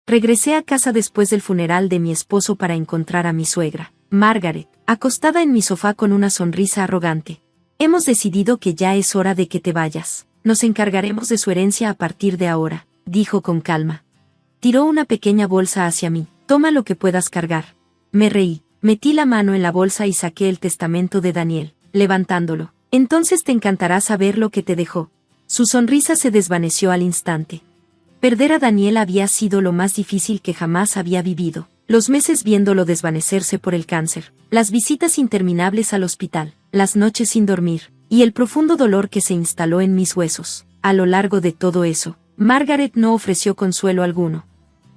Regresé a casa después del funeral de mi esposo para encontrar a mi suegra, Margaret, acostada en mi sofá con una sonrisa arrogante. Hemos decidido que ya es hora de que te vayas. Nos encargaremos de su herencia a partir de ahora, dijo con calma. Tiró una pequeña bolsa hacia mí. Toma lo que puedas cargar. Me reí, metí la mano en la bolsa y saqué el testamento de Daniel, levantándolo. Entonces te encantará saber lo que te dejó. Su sonrisa se desvaneció al instante. Perder a Daniel había sido lo más difícil que jamás había vivido. Los meses viéndolo desvanecerse por el cáncer, las visitas interminables al hospital, las noches sin dormir, y el profundo dolor que se instaló en mis huesos. A lo largo de todo eso, Margaret no ofreció consuelo alguno.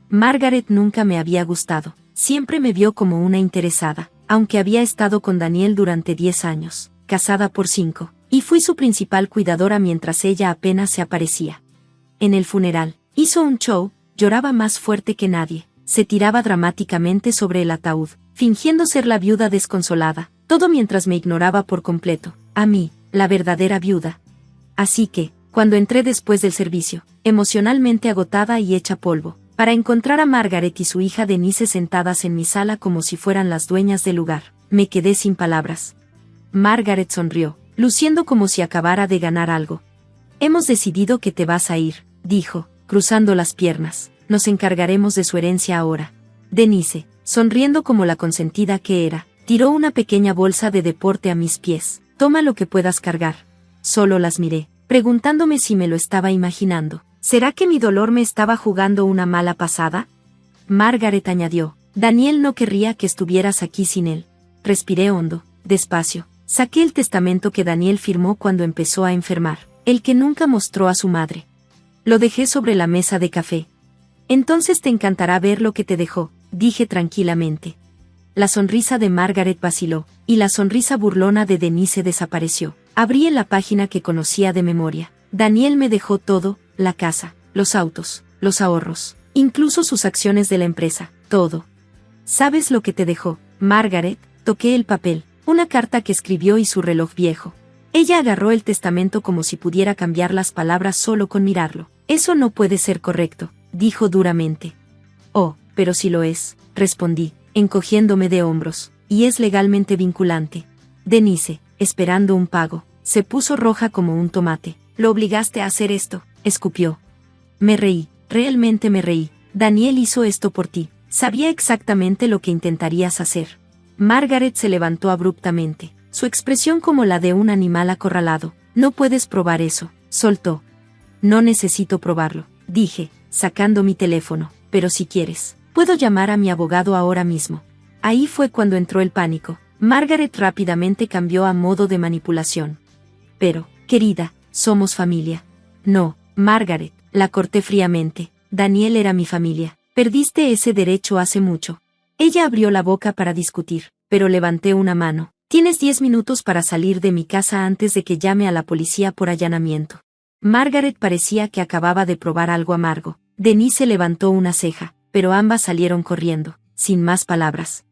Margaret nunca me había gustado, siempre me vio como una interesada, aunque había estado con Daniel durante 10 años, casada por 5, y fui su principal cuidadora mientras ella apenas se aparecía. En el funeral, hizo un show, lloraba más fuerte que nadie, se tiraba dramáticamente sobre el ataúd, fingiendo ser la viuda desconsolada, todo mientras me ignoraba por completo, a mí, la verdadera viuda. Así que, cuando entré después del servicio, emocionalmente agotada y hecha polvo, para encontrar a Margaret y su hija Denise sentadas en mi sala como si fueran las dueñas del lugar, me quedé sin palabras. Margaret sonrió, luciendo como si acabara de ganar algo. Hemos decidido que te vas a ir, dijo, cruzando las piernas. Nos encargaremos de su herencia ahora. Denise, sonriendo como la consentida que era, tiró una pequeña bolsa de deporte a mis pies. Toma lo que puedas cargar. Solo las miré, preguntándome si me lo estaba imaginando. ¿Será que mi dolor me estaba jugando una mala pasada? Margaret añadió, Daniel no querría que estuvieras aquí sin él. Respiré hondo, despacio. Saqué el testamento que Daniel firmó cuando empezó a enfermar, el que nunca mostró a su madre. Lo dejé sobre la mesa de café. Entonces te encantará ver lo que te dejó, dije tranquilamente. La sonrisa de Margaret vaciló, y la sonrisa burlona de Denise desapareció. Abrí en la página que conocía de memoria. Daniel me dejó todo, la casa, los autos, los ahorros, incluso sus acciones de la empresa, todo. ¿Sabes lo que te dejó, Margaret? Toqué el papel, una carta que escribió y su reloj viejo. Ella agarró el testamento como si pudiera cambiar las palabras solo con mirarlo. Eso no puede ser correcto, dijo duramente. Oh, pero sí lo es, respondí, encogiéndome de hombros, y es legalmente vinculante. Denise, esperando un pago, se puso roja como un tomate. Lo obligaste a hacer esto, escupió. Me reí, realmente me reí. Daniel hizo esto por ti, sabía exactamente lo que intentarías hacer. Margaret se levantó abruptamente, su expresión como la de un animal acorralado. No puedes probar eso, soltó. No necesito probarlo, dije, sacando mi teléfono, pero si quieres, puedo llamar a mi abogado ahora mismo. Ahí fue cuando entró el pánico. Margaret rápidamente cambió a modo de manipulación. Pero, querida, somos familia. No, Margaret, la corté fríamente. Daniel era mi familia. Perdiste ese derecho hace mucho. Ella abrió la boca para discutir, pero levanté una mano. Tienes 10 minutos para salir de mi casa antes de que llame a la policía por allanamiento. Margaret parecía que acababa de probar algo amargo. Denise levantó una ceja, pero ambas salieron corriendo, sin más palabras.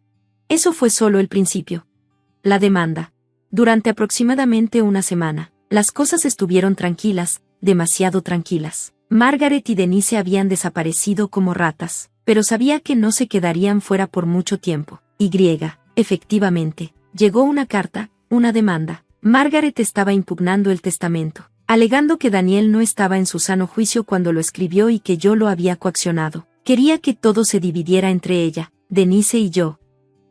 Eso fue solo el principio. La demanda. Durante aproximadamente una semana, las cosas estuvieron tranquilas, demasiado tranquilas. Margaret y Denise habían desaparecido como ratas, pero sabía que no se quedarían fuera por mucho tiempo. Efectivamente, llegó una carta, una demanda. Margaret estaba impugnando el testamento, alegando que Daniel no estaba en su sano juicio cuando lo escribió y que yo lo había coaccionado. Quería que todo se dividiera entre ella, Denise y yo.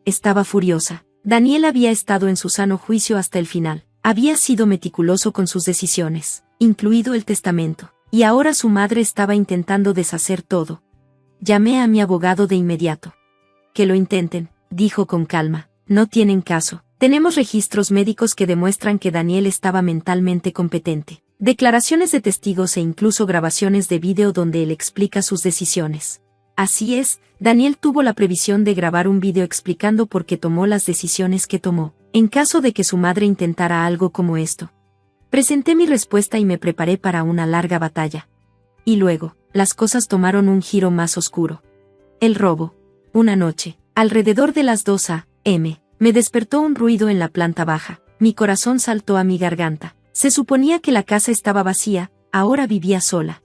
Estaba furiosa. Daniel había estado en su sano juicio hasta el final. Había sido meticuloso con sus decisiones, incluido el testamento, y ahora su madre estaba intentando deshacer todo. Llamé a mi abogado de inmediato. Que lo intenten, dijo con calma. No tienen caso. Tenemos registros médicos que demuestran que Daniel estaba mentalmente competente. Declaraciones de testigos e incluso grabaciones de vídeo donde él explica sus decisiones. Así es, Daniel tuvo la previsión de grabar un vídeo explicando por qué tomó las decisiones que tomó, en caso de que su madre intentara algo como esto. Presenté mi respuesta y me preparé para una larga batalla. Y luego, las cosas tomaron un giro más oscuro. El robo. Una noche, alrededor de las 2 a.m., me despertó un ruido en la planta baja. Mi corazón saltó a mi garganta. Se suponía que la casa estaba vacía, ahora vivía sola.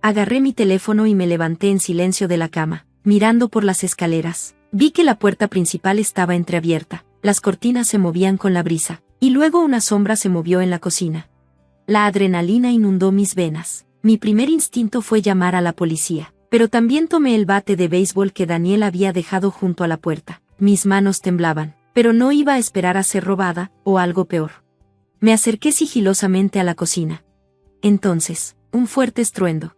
Agarré mi teléfono y me levanté en silencio de la cama, mirando por las escaleras. Vi que la puerta principal estaba entreabierta, las cortinas se movían con la brisa, y luego una sombra se movió en la cocina. La adrenalina inundó mis venas. Mi primer instinto fue llamar a la policía, pero también tomé el bate de béisbol que Daniel había dejado junto a la puerta. Mis manos temblaban, pero no iba a esperar a ser robada, o algo peor. Me acerqué sigilosamente a la cocina. Entonces, un fuerte estruendo.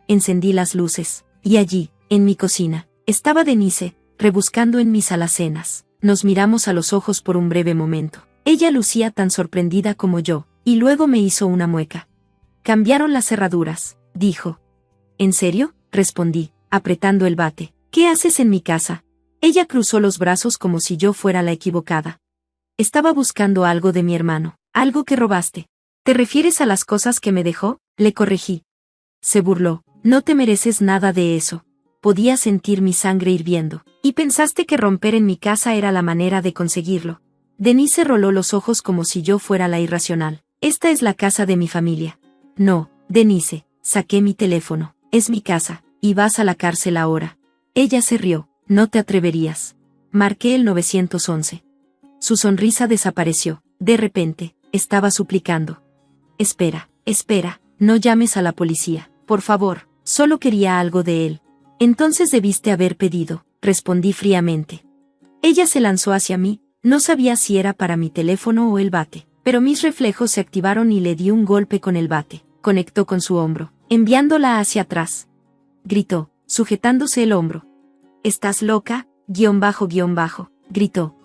Encendí las luces, y allí, en mi cocina, estaba Denise, rebuscando en mis alacenas. Nos miramos a los ojos por un breve momento. Ella lucía tan sorprendida como yo, y luego me hizo una mueca. Cambiaron las cerraduras, dijo. ¿En serio? Respondí, apretando el bate. ¿Qué haces en mi casa? Ella cruzó los brazos como si yo fuera la equivocada. Estaba buscando algo de mi hermano, algo que robaste. ¿Te refieres a las cosas que me dejó? Le corregí. Se burló. No te mereces nada de eso. Podía sentir mi sangre hirviendo. ¿Y pensaste que romper en mi casa era la manera de conseguirlo? Denise roló los ojos como si yo fuera la irracional. Esta es la casa de mi familia. No, Denise, saqué mi teléfono. Es mi casa, y vas a la cárcel ahora. Ella se rió. No te atreverías. Marqué el 911. Su sonrisa desapareció. De repente, estaba suplicando. Espera, no llames a la policía, por favor, solo quería algo de él. Entonces debiste haber pedido, respondí fríamente. Ella se lanzó hacia mí, no sabía si era para mi teléfono o el bate, pero mis reflejos se activaron y le di un golpe con el bate. Conectó con su hombro, enviándola hacia atrás. Gritó, sujetándose el hombro. ¿Estás loca? Gritó.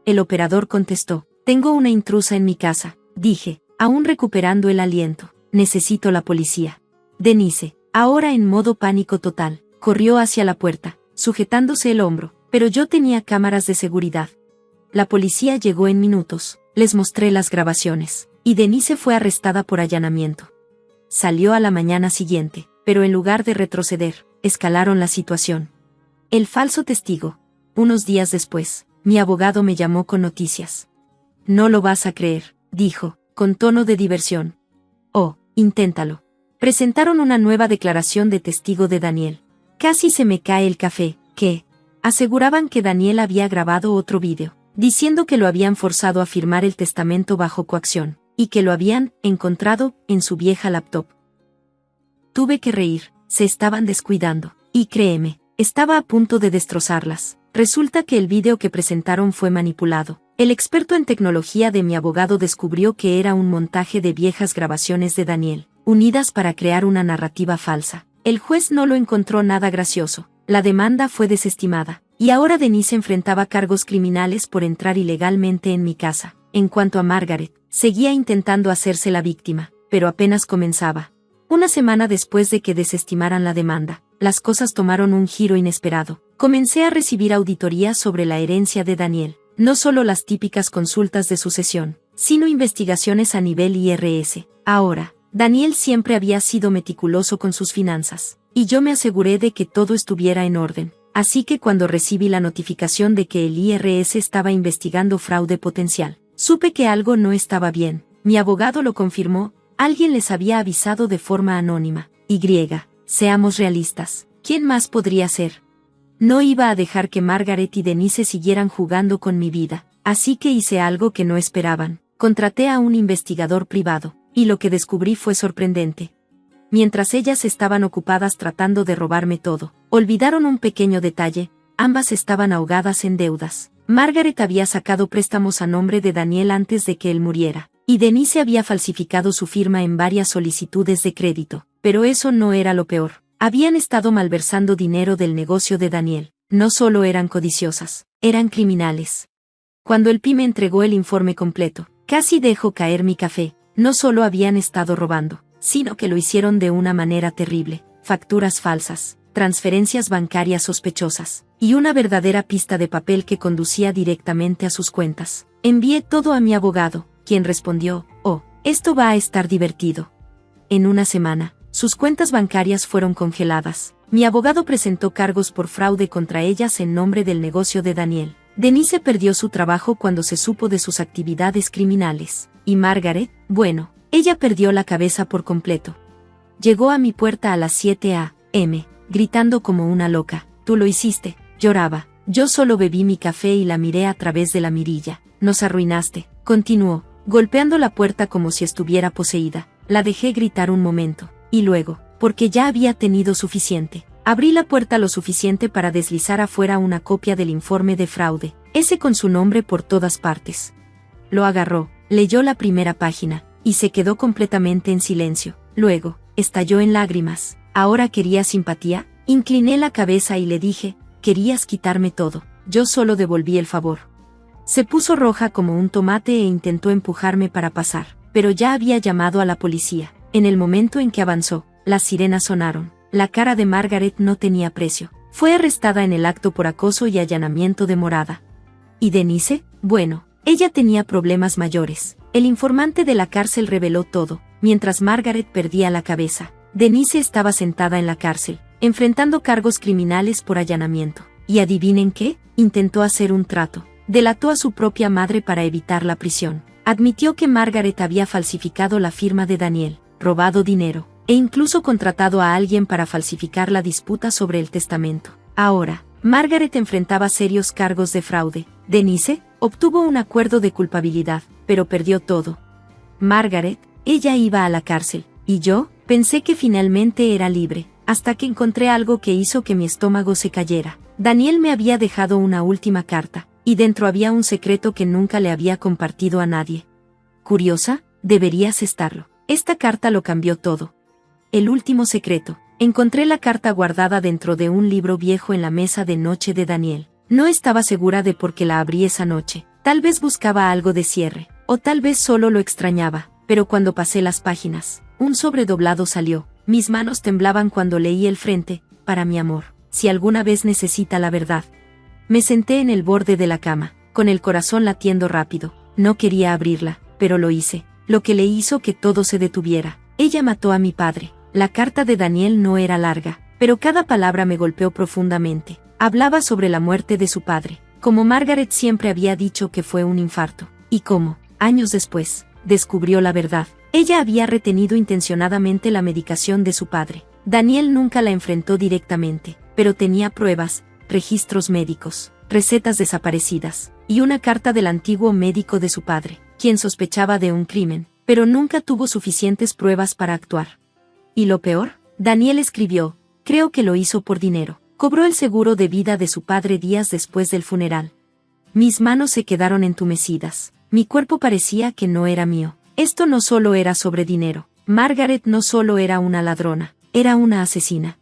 El operador contestó. Tengo una intrusa en mi casa, dije, aún recuperando el aliento. Necesito la policía. Denise, ahora en modo pánico total, corrió hacia la puerta, sujetándose el hombro, pero yo tenía cámaras de seguridad. La policía llegó en minutos, les mostré las grabaciones, y Denise fue arrestada por allanamiento. Salió a la mañana siguiente, pero en lugar de retroceder, escalaron la situación. El falso testigo. Unos días después, mi abogado me llamó con noticias. No lo vas a creer, dijo, con tono de diversión. Oh, inténtalo. Presentaron una nueva declaración de testigo de Daniel. Casi se me cae el café, ¿qué? Aseguraban que Daniel había grabado otro vídeo, diciendo que lo habían forzado a firmar el testamento bajo coacción, y que lo habían encontrado en su vieja laptop. Tuve que reír, se estaban descuidando, y créeme, estaba a punto de destrozarlas. Resulta que el vídeo que presentaron fue manipulado. El experto en tecnología de mi abogado descubrió que era un montaje de viejas grabaciones de Daniel, unidas para crear una narrativa falsa. El juez no lo encontró nada gracioso. La demanda fue desestimada, y ahora Denise enfrentaba cargos criminales por entrar ilegalmente en mi casa. En cuanto a Margaret, seguía intentando hacerse la víctima, pero apenas comenzaba. Una semana después de que desestimaran la demanda, las cosas tomaron un giro inesperado. Comencé a recibir auditorías sobre la herencia de Daniel, no solo las típicas consultas de sucesión, sino investigaciones a nivel IRS. Ahora, Daniel siempre había sido meticuloso con sus finanzas, y yo me aseguré de que todo estuviera en orden. Así que cuando recibí la notificación de que el IRS estaba investigando fraude potencial, supe que algo no estaba bien. Mi abogado lo confirmó, alguien les había avisado de forma anónima. Seamos realistas, ¿quién más podría ser? No iba a dejar que Margaret y Denise siguieran jugando con mi vida, así que hice algo que no esperaban. Contraté a un investigador privado, y lo que descubrí fue sorprendente. Mientras ellas estaban ocupadas tratando de robarme todo, olvidaron un pequeño detalle: ambas estaban ahogadas en deudas. Margaret había sacado préstamos a nombre de Daniel antes de que él muriera, y Denise había falsificado su firma en varias solicitudes de crédito. Pero eso no era lo peor. Habían estado malversando dinero del negocio de Daniel. No solo eran codiciosas, eran criminales. Cuando el PI me entregó el informe completo, casi dejó caer mi café. No solo habían estado robando, sino que lo hicieron de una manera terrible. Facturas falsas, transferencias bancarias sospechosas, y una verdadera pista de papel que conducía directamente a sus cuentas. Envié todo a mi abogado, quien respondió: «Oh, esto va a estar divertido». En una semana, sus cuentas bancarias fueron congeladas. Mi abogado presentó cargos por fraude contra ellas en nombre del negocio de Daniel. Denise perdió su trabajo cuando se supo de sus actividades criminales. Y Margaret, bueno, ella perdió la cabeza por completo. Llegó a mi puerta a las 7 a.m., gritando como una loca. «Tú lo hiciste», lloraba. Yo solo bebí mi café y la miré a través de la mirilla. «Nos arruinaste», continuó, golpeando la puerta como si estuviera poseída. La dejé gritar un momento, y luego, porque ya había tenido suficiente, abrí la puerta lo suficiente para deslizar afuera una copia del informe de fraude, ese con su nombre por todas partes. Lo agarró, leyó la primera página, y se quedó completamente en silencio. Luego, estalló en lágrimas. ¿Ahora quería simpatía? Incliné la cabeza y le dije, «Querías quitarme todo». Yo solo devolví el favor. Se puso roja como un tomate e intentó empujarme para pasar, pero ya había llamado a la policía. En el momento en que avanzó, las sirenas sonaron. La cara de Margaret no tenía precio. Fue arrestada en el acto por acoso y allanamiento de morada. ¿Y Denise? Bueno, ella tenía problemas mayores. El informante de la cárcel reveló todo, mientras Margaret perdía la cabeza. Denise estaba sentada en la cárcel, enfrentando cargos criminales por allanamiento. ¿Y adivinen qué? Intentó hacer un trato. Delató a su propia madre para evitar la prisión. Admitió que Margaret había falsificado la firma de Daniel, robado dinero, e incluso contratado a alguien para falsificar la disputa sobre el testamento. Ahora, Margaret enfrentaba serios cargos de fraude. Denise obtuvo un acuerdo de culpabilidad, pero perdió todo. Margaret, ella iba a la cárcel, y yo, pensé que finalmente era libre, hasta que encontré algo que hizo que mi estómago se cayera. Daniel me había dejado una última carta, y dentro había un secreto que nunca le había compartido a nadie. ¿Curiosa? Deberías estarlo. Esta carta lo cambió todo. El último secreto. Encontré la carta guardada dentro de un libro viejo en la mesa de noche de Daniel. No estaba segura de por qué la abrí esa noche. Tal vez buscaba algo de cierre, o tal vez solo lo extrañaba, pero cuando pasé las páginas, un sobredoblado salió. Mis manos temblaban cuando leí el frente: «Para mi amor, si alguna vez necesita la verdad». Me senté en el borde de la cama, con el corazón latiendo rápido. No quería abrirla, pero lo hice. Lo que le hizo que todo se detuviera. Ella mató a mi padre. La carta de Daniel no era larga, pero cada palabra me golpeó profundamente. Hablaba sobre la muerte de su padre, como Margaret siempre había dicho que fue un infarto, y cómo, años después, descubrió la verdad. Ella había retenido intencionadamente la medicación de su padre. Daniel nunca la enfrentó directamente, pero tenía pruebas, registros médicos, recetas desaparecidas, y una carta del antiguo médico de su padre, quien sospechaba de un crimen, pero nunca tuvo suficientes pruebas para actuar. ¿Y lo peor? Daniel escribió: «Creo que lo hizo por dinero». Cobró el seguro de vida de su padre días después del funeral. Mis manos se quedaron entumecidas. Mi cuerpo parecía que no era mío. Esto no solo era sobre dinero. Margaret no solo era una ladrona, era una asesina.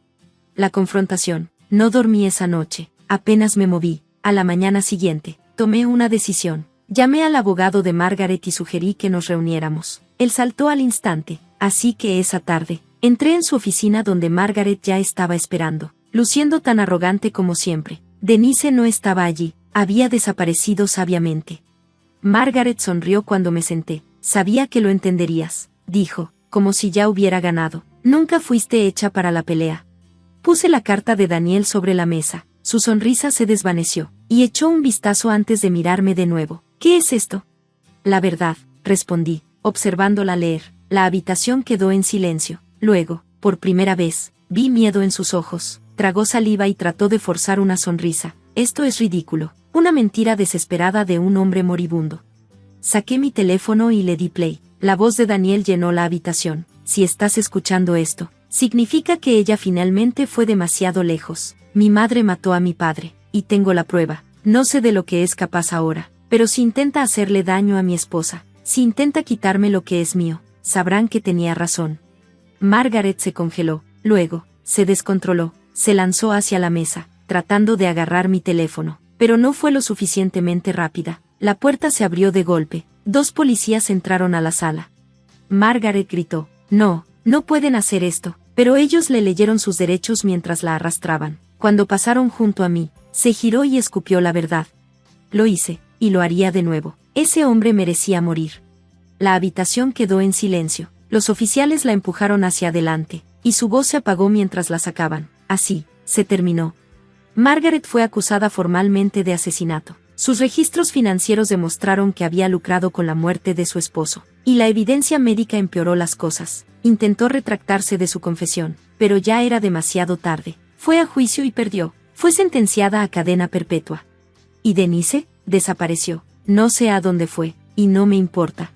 La confrontación. No dormí esa noche. Apenas me moví. A la mañana siguiente, tomé una decisión. Llamé al abogado de Margaret y sugerí que nos reuniéramos. Él saltó al instante, así que esa tarde, entré en su oficina donde Margaret ya estaba esperando, luciendo tan arrogante como siempre. Denise no estaba allí, había desaparecido sabiamente. Margaret sonrió cuando me senté. «Sabía que lo entenderías», dijo, como si ya hubiera ganado. «Nunca fuiste hecha para la pelea». Puse la carta de Daniel sobre la mesa. Su sonrisa se desvaneció, y echó un vistazo antes de mirarme de nuevo. «¿Qué es esto?» «La verdad», respondí, observándola leer. La habitación quedó en silencio. Luego, por primera vez, vi miedo en sus ojos. Tragó saliva y trató de forzar una sonrisa. «Esto es ridículo. Una mentira desesperada de un hombre moribundo». Saqué mi teléfono y le di play. La voz de Daniel llenó la habitación. «Si estás escuchando esto, significa que ella finalmente fue demasiado lejos. Mi madre mató a mi padre, y tengo la prueba. No sé de lo que es capaz ahora, pero si intenta hacerle daño a mi esposa, si intenta quitarme lo que es mío, sabrán que tenía razón». Margaret se congeló, luego, se descontroló, se lanzó hacia la mesa, tratando de agarrar mi teléfono, pero no fue lo suficientemente rápida. La puerta se abrió de golpe. 2 policías entraron a la sala. Margaret gritó: «No, no pueden hacer esto», pero ellos le leyeron sus derechos mientras la arrastraban. Cuando pasaron junto a mí, se giró y escupió la verdad. «Lo hice, y lo haría de nuevo. Ese hombre merecía morir». La habitación quedó en silencio. Los oficiales la empujaron hacia adelante, y su voz se apagó mientras la sacaban. Así, se terminó. Margaret fue acusada formalmente de asesinato. Sus registros financieros demostraron que había lucrado con la muerte de su esposo, y la evidencia médica empeoró las cosas. Intentó retractarse de su confesión, pero ya era demasiado tarde. Fue a juicio y perdió. Fue sentenciada a cadena perpetua. ¿Y Denise? Desapareció. No sé a dónde fue, y no me importa.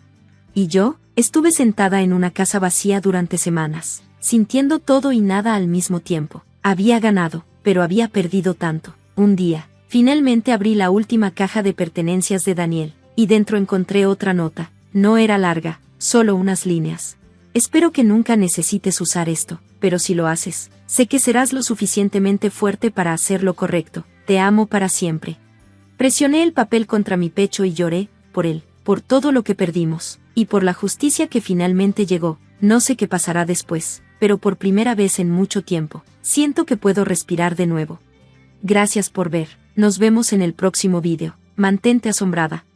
¿Y yo? Estuve sentada en una casa vacía durante semanas, sintiendo todo y nada al mismo tiempo. Había ganado, pero había perdido tanto. Un día, finalmente abrí la última caja de pertenencias de Daniel, y dentro encontré otra nota. No era larga, solo unas líneas. Espero que nunca necesites usar esto, pero si lo haces, sé que serás lo suficientemente fuerte para hacer lo correcto. Te amo para siempre. Presioné el papel contra mi pecho y lloré, por él, por todo lo que perdimos, y por la justicia que finalmente llegó. No sé qué pasará después, pero por primera vez en mucho tiempo, siento que puedo respirar de nuevo. Gracias por ver. Nos vemos en el próximo vídeo. Mantente asombrada.